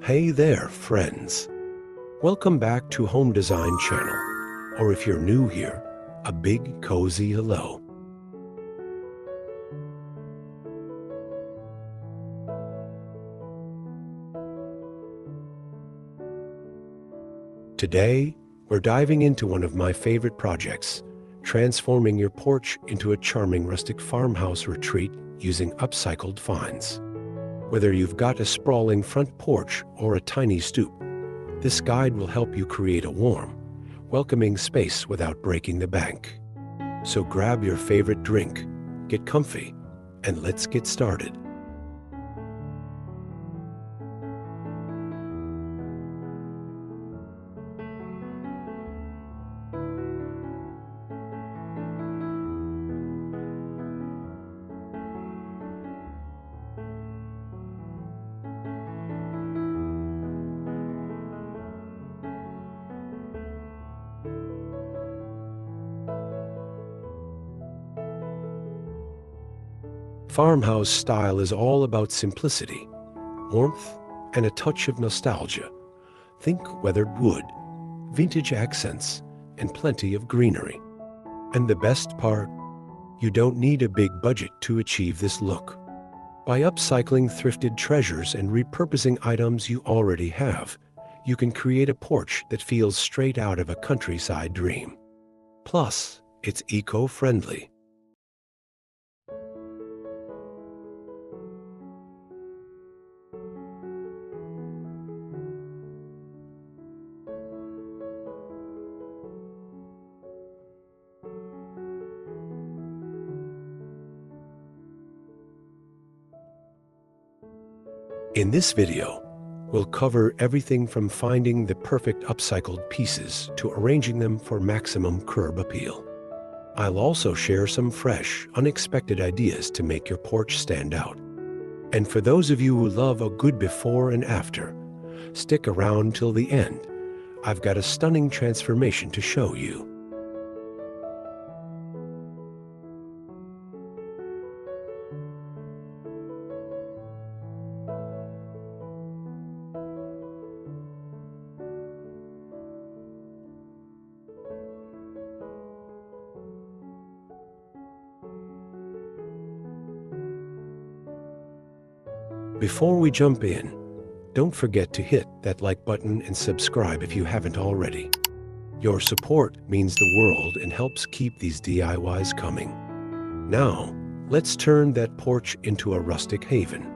Hey there, friends. Welcome back to Home Design Channel, or if you're new here, a big cozy hello. Today, we're diving into one of my favorite projects, transforming your porch into a charming rustic farmhouse retreat using upcycled finds. Whether you've got a sprawling front porch or a tiny stoop, this guide will help you create a warm, welcoming space without breaking the bank. So grab your favorite drink, get comfy, and let's get started. Farmhouse style is all about simplicity, warmth, and a touch of nostalgia. Think weathered wood, vintage accents, and plenty of greenery. And the best part, you don't need a big budget to achieve this look. By upcycling thrifted treasures and repurposing items you already have, you can create a porch that feels straight out of a countryside dream. Plus, it's eco-friendly. In this video, we'll cover everything from finding the perfect upcycled pieces to arranging them for maximum curb appeal. I'll also share some fresh, unexpected ideas to make your porch stand out. And for those of you who love a good before and after, stick around till the end. I've got a stunning transformation to show you. Before we jump in, don't forget to hit that like button and subscribe if you haven't already. Your support means the world and helps keep these DIYs coming. Now, let's turn that porch into a rustic haven.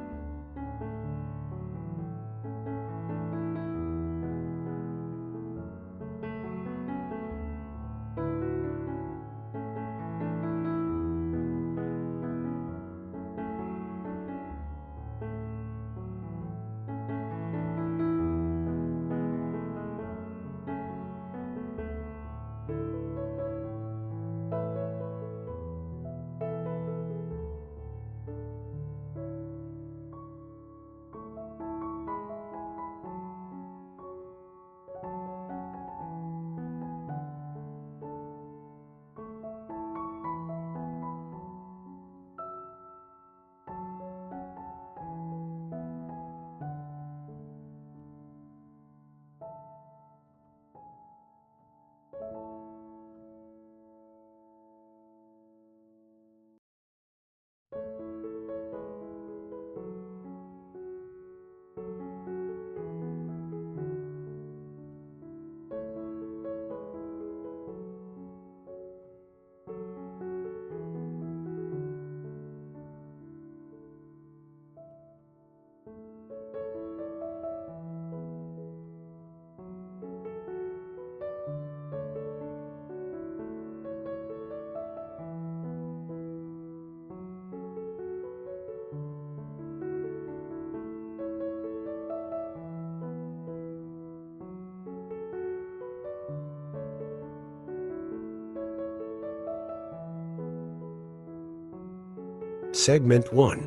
Segment 1.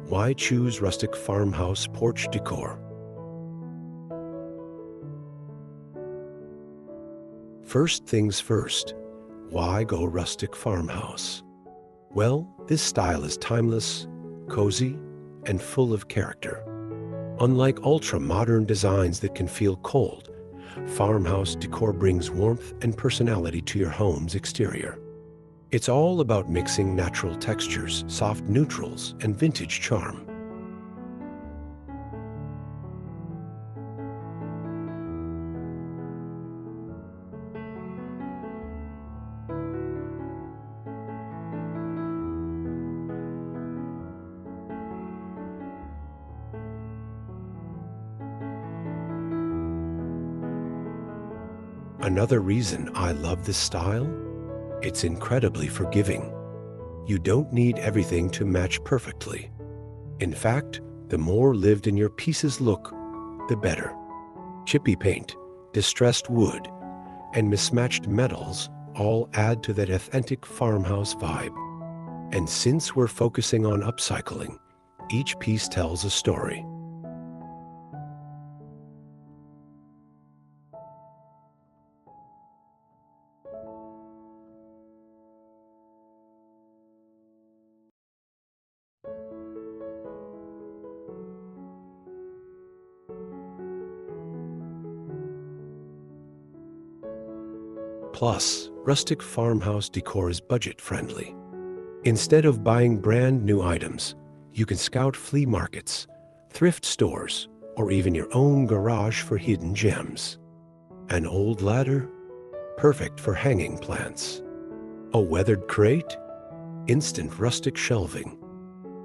Why choose Rustic Farmhouse Porch Decor? First things first, why go rustic farmhouse? Well, this style is timeless, cozy, and full of character. Unlike ultra-modern designs that can feel cold, farmhouse decor brings warmth and personality to your home's exterior. It's all about mixing natural textures, soft neutrals, and vintage charm. Another reason I love this style? It's incredibly forgiving. You don't need everything to match perfectly. In fact, the more lived in your pieces look, the better. Chippy paint, distressed wood, and mismatched metals all add to that authentic farmhouse vibe. And since we're focusing on upcycling, each piece tells a story. Plus, rustic farmhouse decor is budget-friendly. Instead of buying brand new items, you can scout flea markets, thrift stores, or even your own garage for hidden gems. An old ladder? Perfect for hanging plants. A weathered crate? Instant rustic shelving.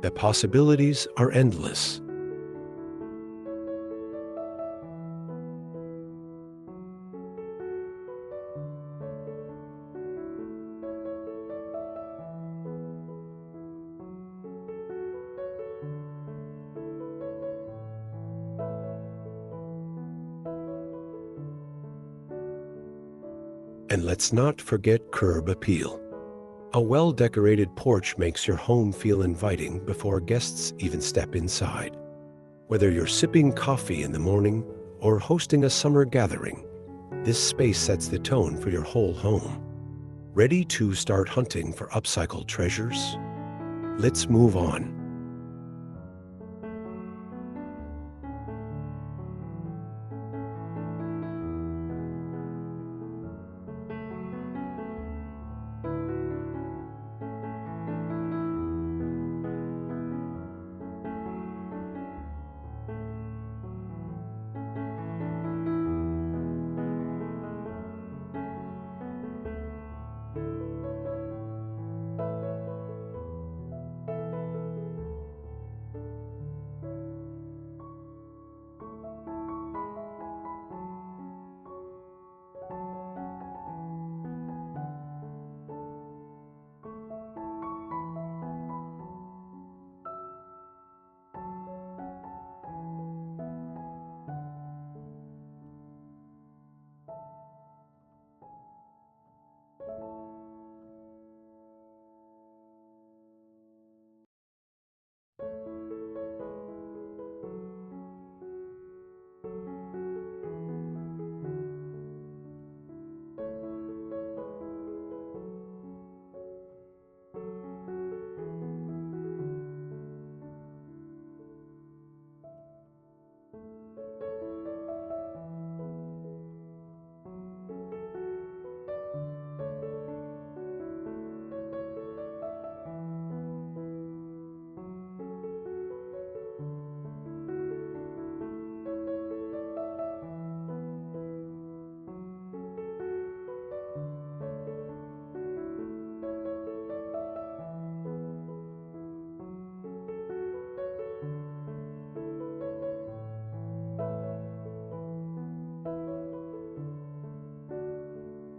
The possibilities are endless. And let's not forget curb appeal. A well-decorated porch makes your home feel inviting before guests even step inside. Whether you're sipping coffee in the morning or hosting a summer gathering, this space sets the tone for your whole home. Ready to start hunting for upcycled treasures? Let's move on.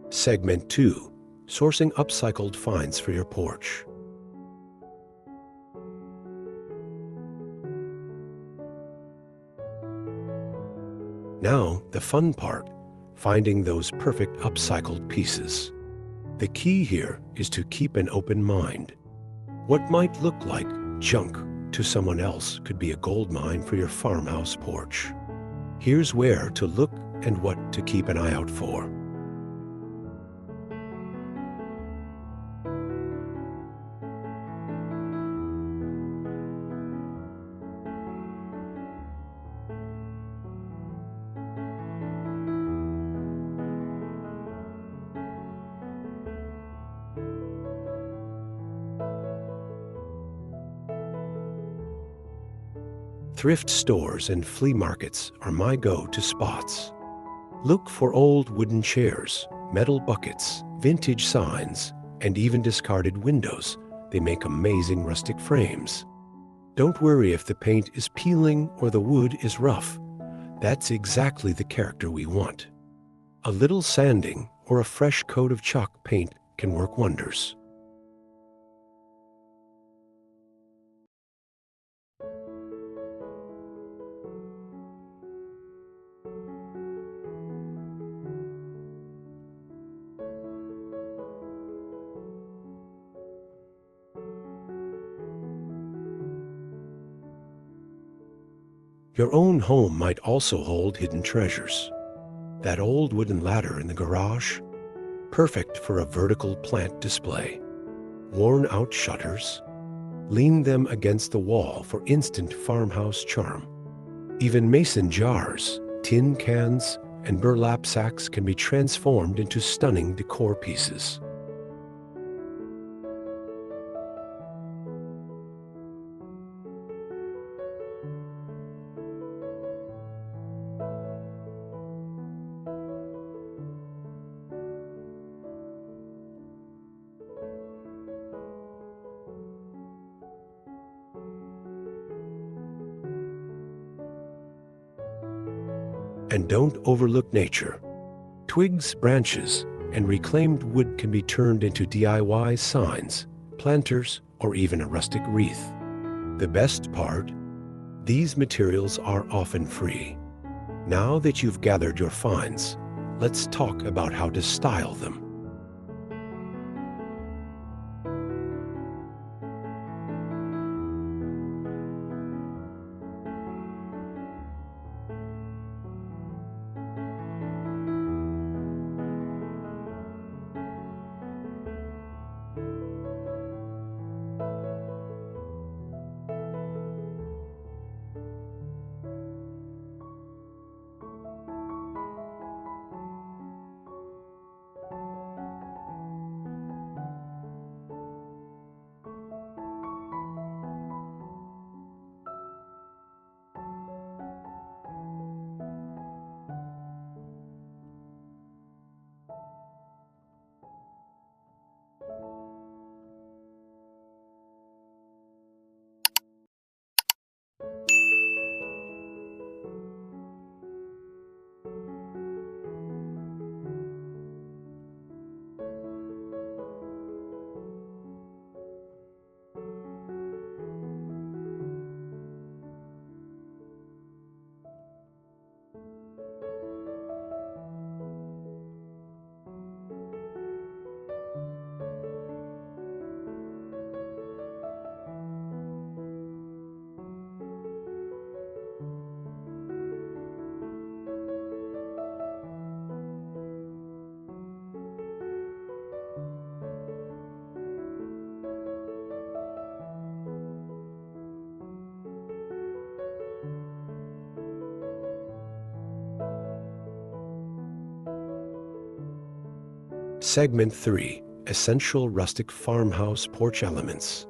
Segment 2. Sourcing upcycled finds for your porch. Now, the fun part, finding those perfect upcycled pieces. The key here is to keep an open mind. What might look like junk to someone else could be a goldmine for your farmhouse porch. Here's where to look and what to keep an eye out for. Thrift stores and flea markets are my go-to spots. Look for old wooden chairs, metal buckets, vintage signs, and even discarded windows. They make amazing rustic frames. Don't worry if the paint is peeling or the wood is rough. That's exactly the character we want. A little sanding or a fresh coat of chalk paint can work wonders. Your own home might also hold hidden treasures. That old wooden ladder in the garage, perfect for a vertical plant display. Worn out shutters, lean them against the wall for instant farmhouse charm. Even mason jars, tin cans, and burlap sacks can be transformed into stunning decor pieces. And don't overlook nature. Twigs, branches, and reclaimed wood can be turned into DIY signs, planters, or even a rustic wreath. The best part? These materials are often free. Now that you've gathered your finds, let's talk about how to style them. Segment 3. Essential Rustic Farmhouse Porch Elements.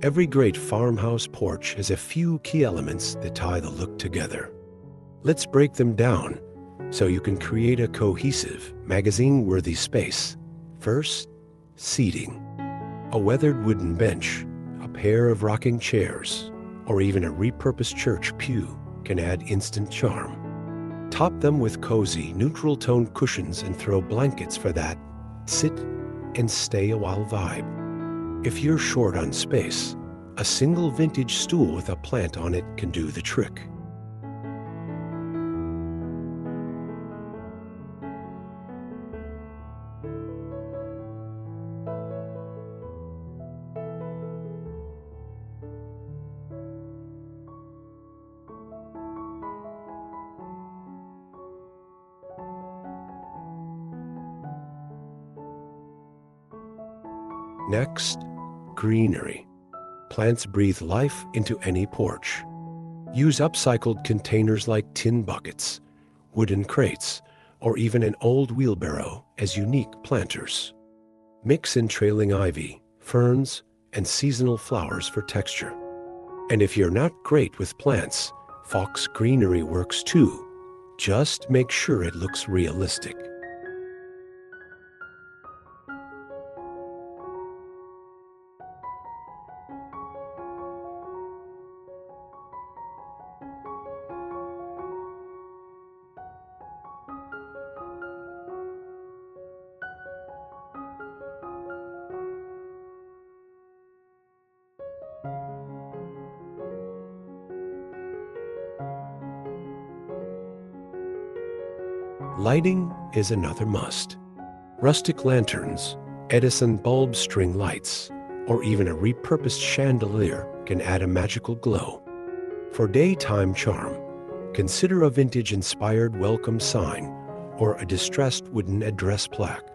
Every great farmhouse porch has a few key elements that tie the look together. Let's break them down so you can create a cohesive, magazine-worthy space. First, seating. A weathered wooden bench, a pair of rocking chairs, or even a repurposed church pew can add instant charm. Top them with cozy, neutral-toned cushions and throw blankets for that sit and stay a while vibe. If you're short on space, a single vintage stool with a plant on it can do the trick. Next, greenery. Plants breathe life into any porch. Use upcycled containers like tin buckets, wooden crates, or even an old wheelbarrow as unique planters. Mix in trailing ivy, ferns, and seasonal flowers for texture. And if you're not great with plants, fox greenery works too. Just make sure it looks realistic. Lighting is another must. Rustic lanterns, Edison bulb string lights, or even a repurposed chandelier can add a magical glow. For daytime charm, consider a vintage-inspired welcome sign or a distressed wooden address plaque.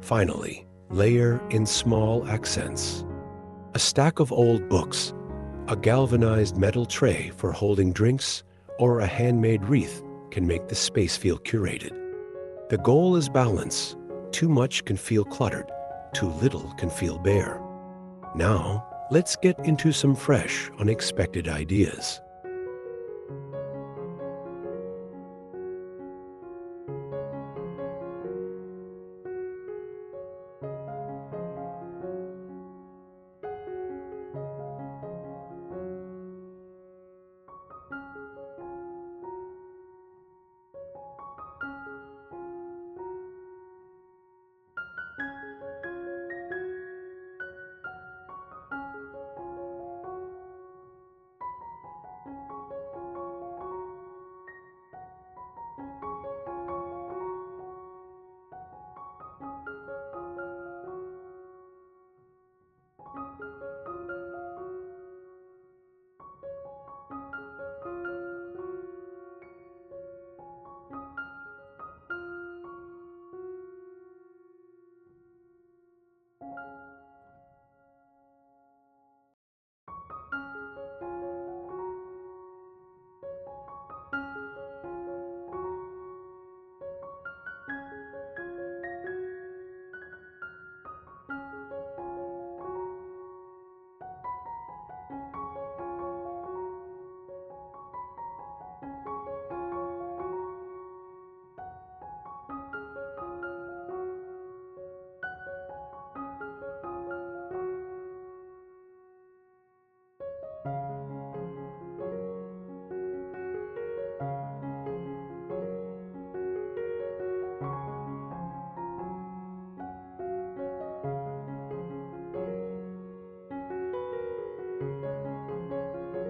Finally, layer in small accents. A stack of old books, a galvanized metal tray for holding drinks, or a handmade wreath can make the space feel curated. The goal is balance. Too much can feel cluttered, too little can feel bare. Now, let's get into some fresh, unexpected ideas.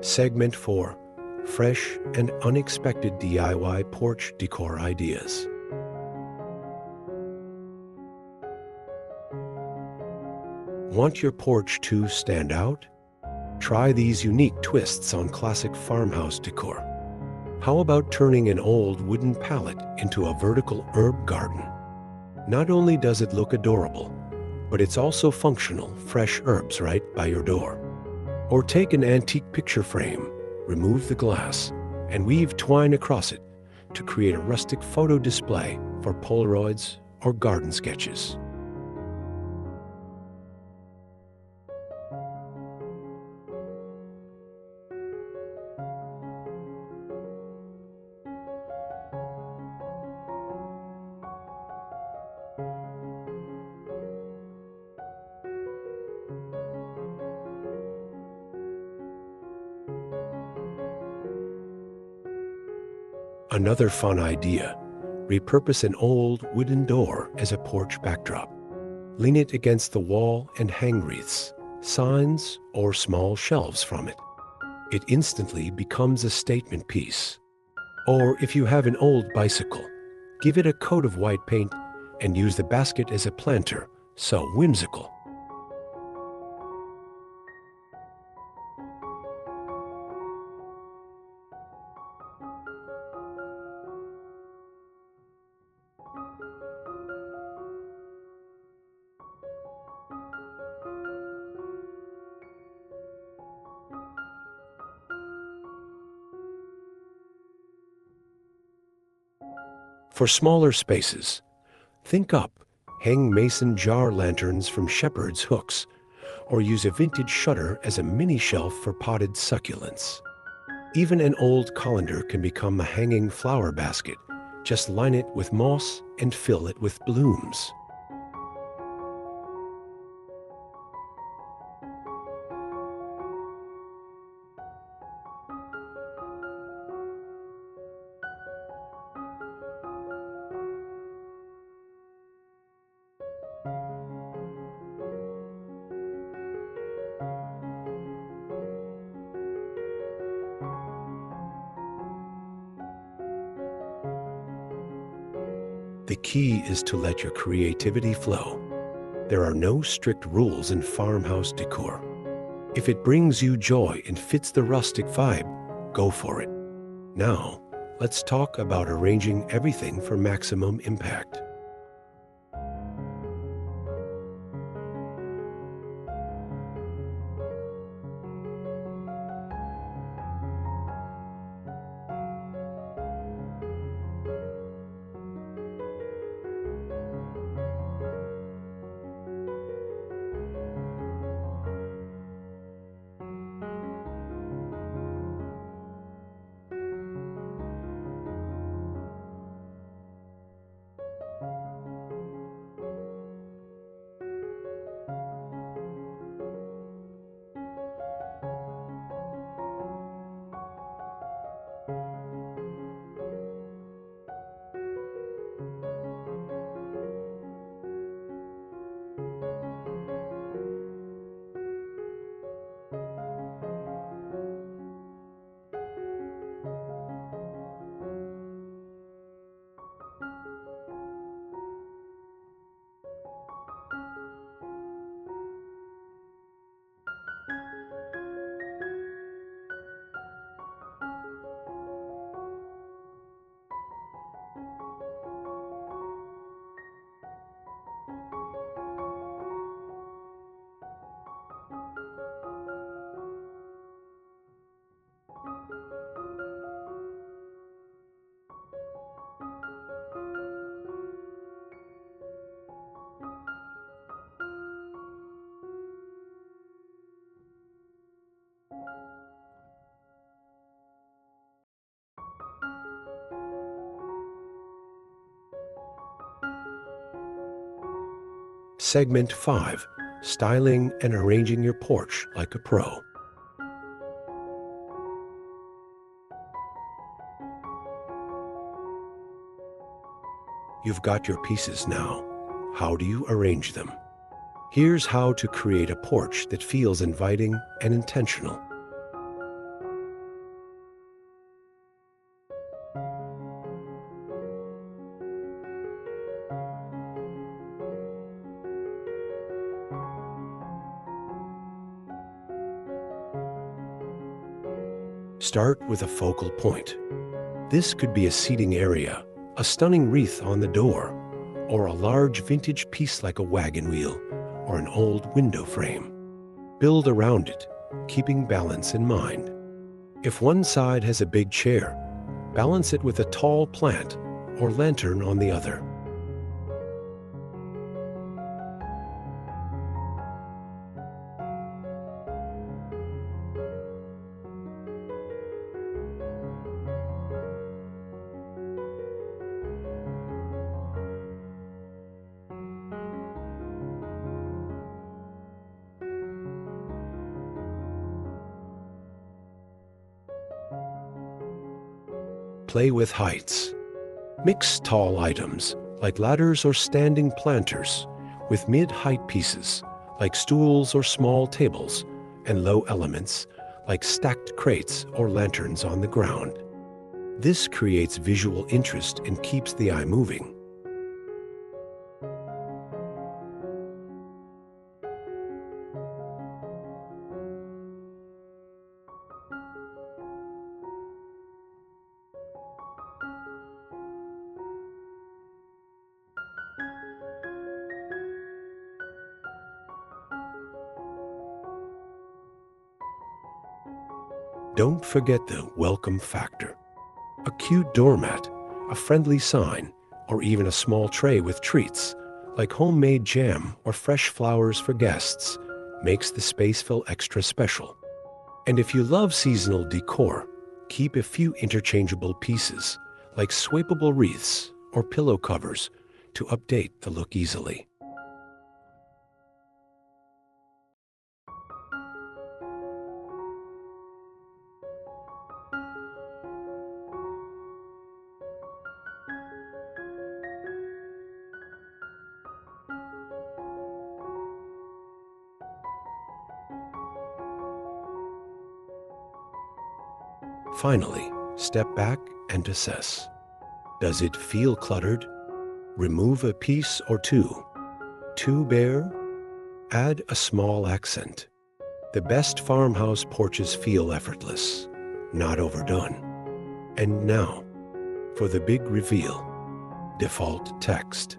Segment 4. Fresh and unexpected DIY porch decor ideas. Want your porch to stand out? Try these unique twists on classic farmhouse decor. How about turning an old wooden pallet into a vertical herb garden? Not only does it look adorable, but it's also functional, fresh herbs right by your door. Or take an antique picture frame, remove the glass, and weave twine across it to create a rustic photo display for Polaroids or garden sketches. Another fun idea: repurpose an old wooden door as a porch backdrop. Lean it against the wall and hang wreaths, signs, or small shelves from it. It instantly becomes a statement piece. Or if you have an old bicycle, give it a coat of white paint and use the basket as a planter. So whimsical. For smaller spaces, think up. Hang mason jar lanterns from shepherd's hooks, or use a vintage shutter as a mini shelf for potted succulents. Even an old colander can become a hanging flower basket. Just line it with moss and fill it with blooms. The key is to let your creativity flow. There are no strict rules in farmhouse decor. If it brings you joy and fits the rustic vibe, go for it. Now, let's talk about arranging everything for maximum impact. Segment 5. Styling and arranging your porch like a pro. You've got your pieces now. How do you arrange them? Here's how to create a porch that feels inviting and intentional. Start with a focal point. This could be a seating area, a stunning wreath on the door, or a large vintage piece like a wagon wheel or an old window frame. Build around it, keeping balance in mind. If one side has a big chair, balance it with a tall plant or lantern on the other. Play with heights. Mix tall items, like ladders or standing planters, with mid-height pieces, like stools or small tables, and low elements, like stacked crates or lanterns on the ground. This creates visual interest and keeps the eye moving. Don't forget the welcome factor. A cute doormat, a friendly sign, or even a small tray with treats, like homemade jam or fresh flowers for guests, makes the space feel extra special. And if you love seasonal decor, keep a few interchangeable pieces, like swappable wreaths or pillow covers, to update the look easily. Finally, step back and assess. Does it feel cluttered? Remove a piece or two. Too bare? Add a small accent. The best farmhouse porches feel effortless, not overdone. And now, for the big reveal, default text.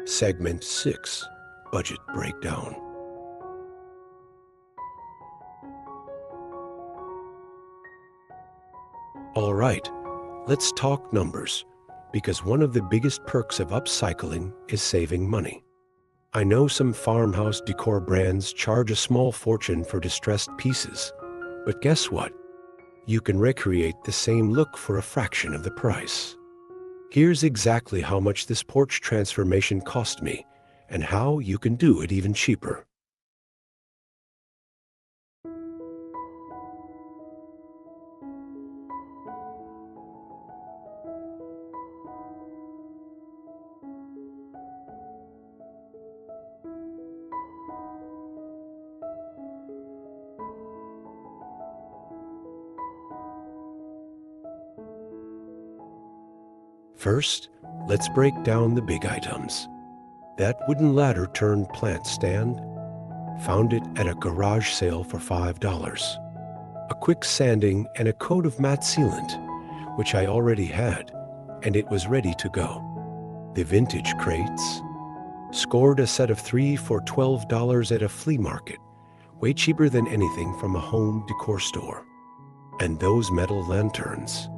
Segment 6, Budget Breakdown. All right, let's talk numbers, because one of the biggest perks of upcycling is saving money. I know some farmhouse decor brands charge a small fortune for distressed pieces, but guess what? You can recreate the same look for a fraction of the price. Here's exactly how much this porch transformation cost me, and how you can do it even cheaper. First, let's break down the big items. That wooden ladder turned plant stand, found it at a garage sale for $5. A quick sanding and a coat of matte sealant, which I already had, and it was ready to go. The vintage crates, scored a set of 3 for $12 at a flea market, way cheaper than anything from a home decor store. And those metal lanterns,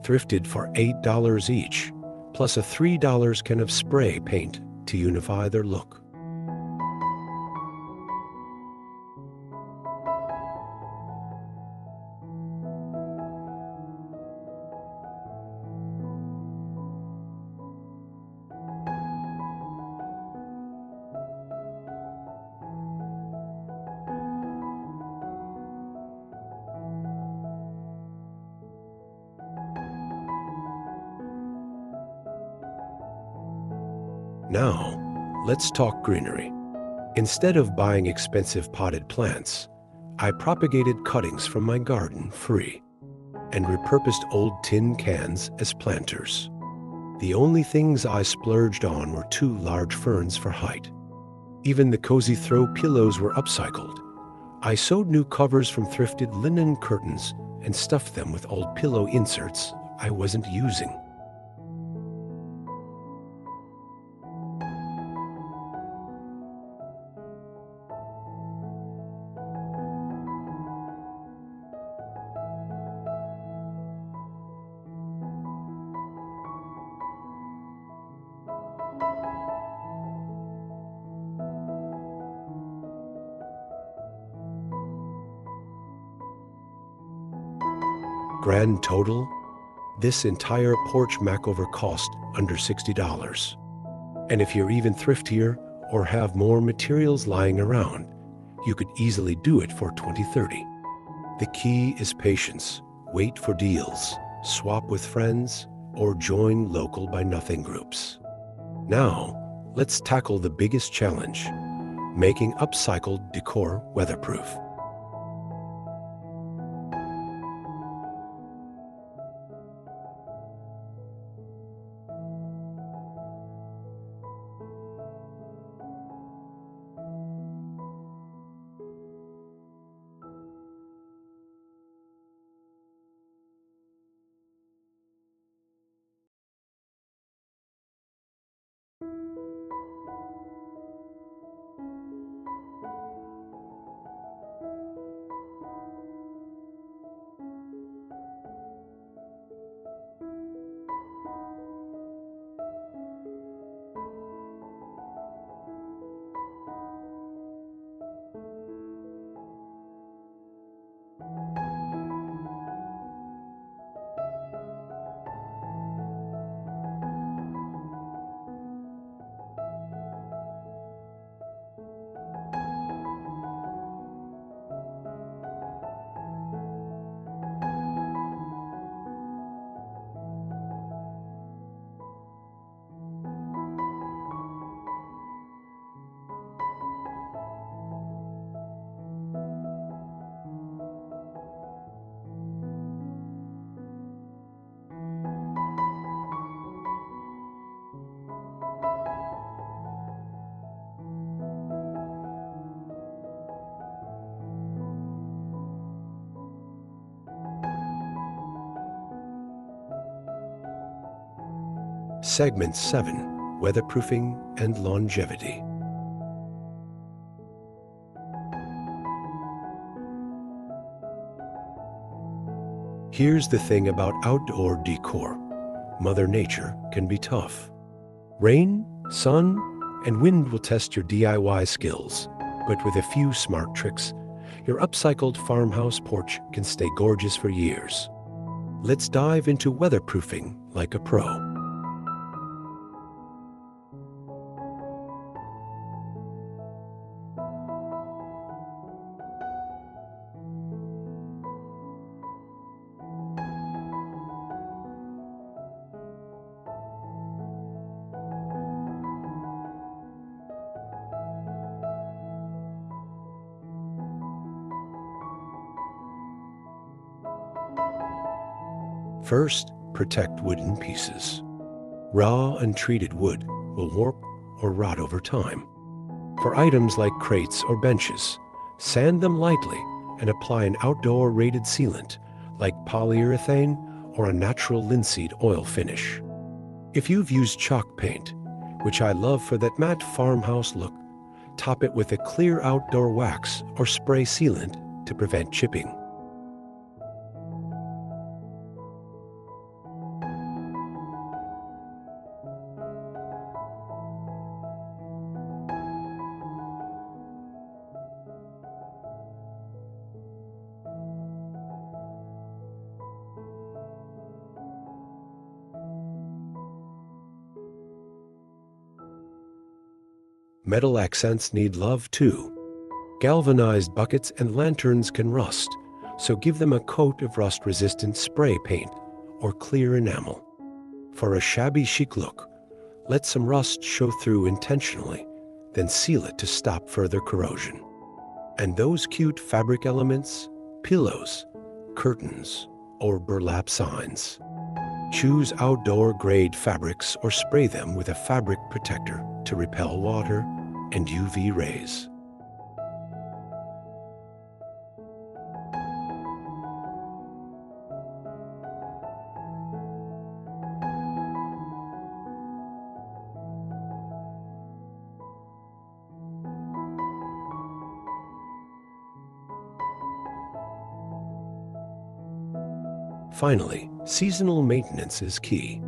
thrifted for $8 each, plus a $3 can of spray paint to unify their look. Now, let's talk greenery. Instead of buying expensive potted plants, I propagated cuttings from my garden free and repurposed old tin cans as planters. The only things I splurged on were 2 large ferns for height. Even the cozy throw pillows were upcycled. I sewed new covers from thrifted linen curtains and stuffed them with old pillow inserts I wasn't using. Grand total? This entire porch makeover cost under $60. And if you're even thriftier or have more materials lying around, you could easily do it for $20-30. The key is patience. Wait for deals, swap with friends, or join local buy nothing groups. Now, let's tackle the biggest challenge: making upcycled decor weatherproof. Segment 7: Weatherproofing and Longevity. Here's the thing about outdoor decor. Mother Nature can be tough. Rain, sun, and wind will test your DIY skills, but with a few smart tricks, your upcycled farmhouse porch can stay gorgeous for years. Let's dive into weatherproofing like a pro. First, protect wooden pieces. Raw and treated wood will warp or rot over time. For items like crates or benches, sand them lightly and apply an outdoor rated sealant like polyurethane or a natural linseed oil finish. If you've used chalk paint, which I love for that matte farmhouse look, top it with a clear outdoor wax or spray sealant to prevent chipping. Metal accents need love too. Galvanized buckets and lanterns can rust, so give them a coat of rust-resistant spray paint or clear enamel. For a shabby chic look, let some rust show through intentionally, then seal it to stop further corrosion. And those cute fabric elements, pillows, curtains, or burlap signs. Choose outdoor-grade fabrics or spray them with a fabric protector to repel water and UV rays. Finally, seasonal maintenance is key.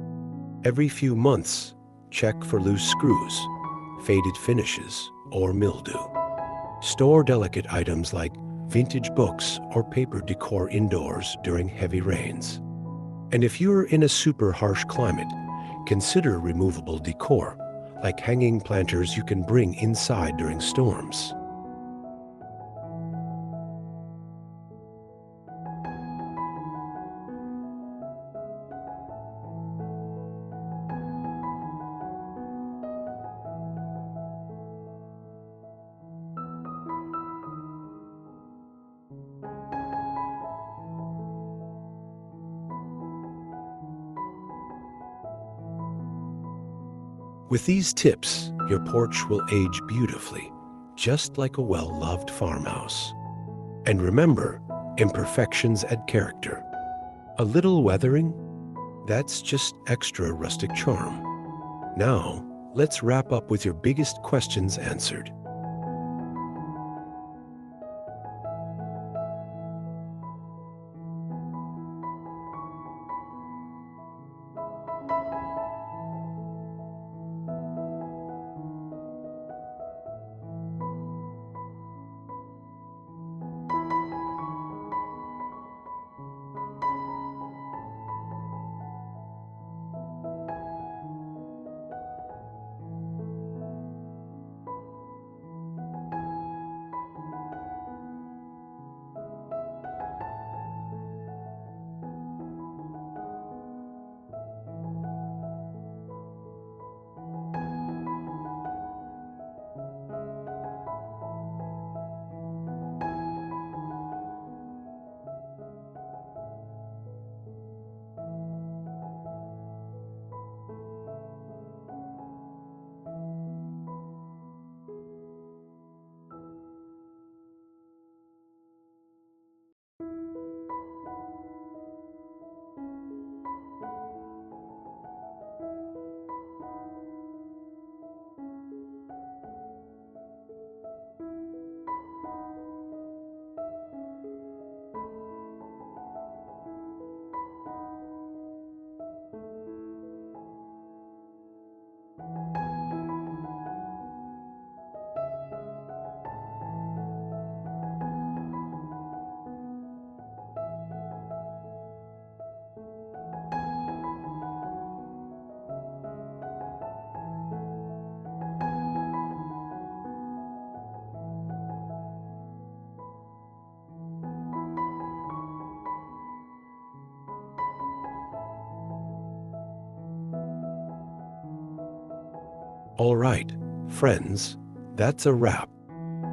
Every few months, check for loose screws, faded finishes, or mildew. Store delicate items like vintage books, or paper decor indoors during heavy rains. And if you're in a super harsh climate, consider removable decor, like hanging planters you can bring inside during storms. With these tips, your porch will age beautifully, just like a well-loved farmhouse. And remember, imperfections add character. A little weathering? That's just extra rustic charm. Now, let's wrap up with your biggest questions answered. All right, friends, that's a wrap.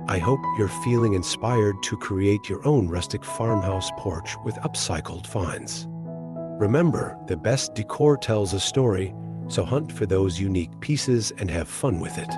I hope you're feeling inspired to create your own rustic farmhouse porch with upcycled finds. Remember, the best decor tells a story, so hunt for those unique pieces and have fun with it.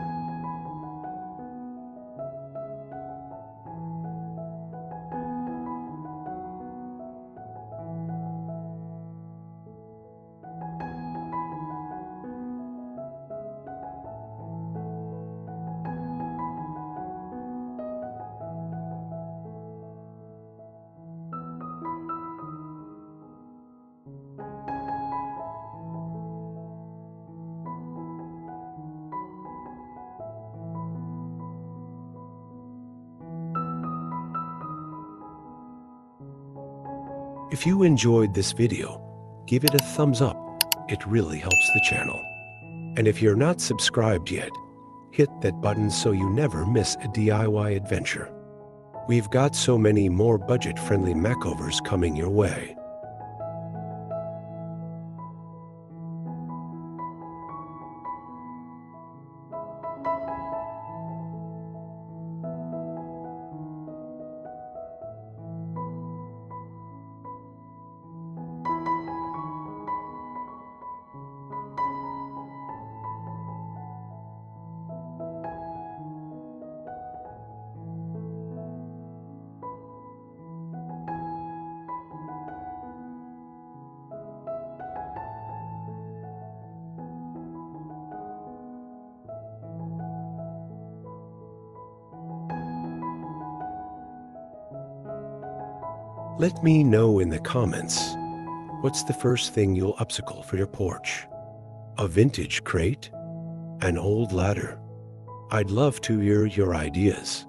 If you enjoyed this video, give it a thumbs up. It really helps the channel. And if you're not subscribed yet, hit that button so you never miss a DIY adventure. We've got so many more budget-friendly makeovers coming your way. Let me know in the comments, what's the first thing you'll upcycle for your porch? A vintage crate? An old ladder? I'd love to hear your ideas.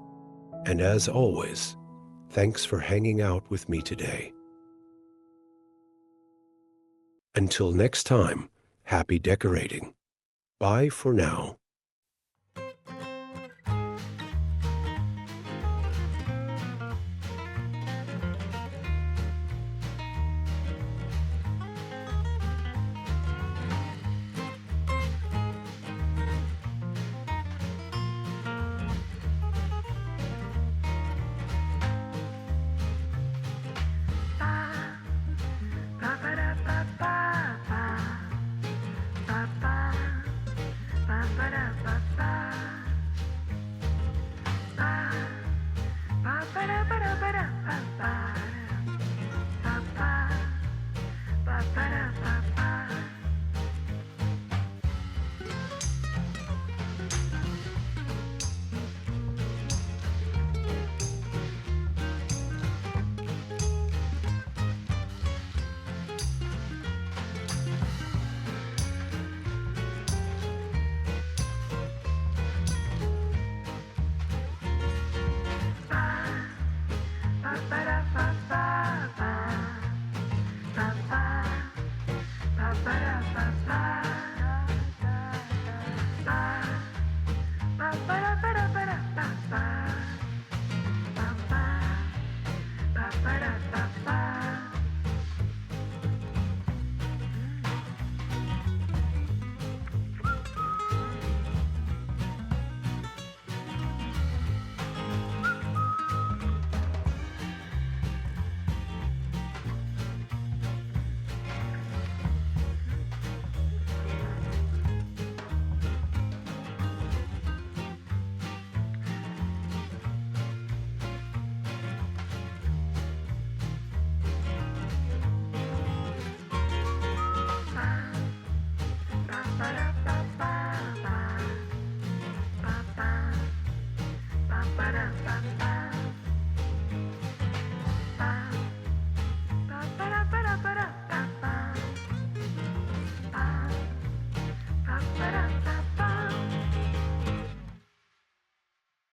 And as always, Thanks for hanging out with me today. Until next time, happy decorating. Bye for now. Ba ba da ba ba.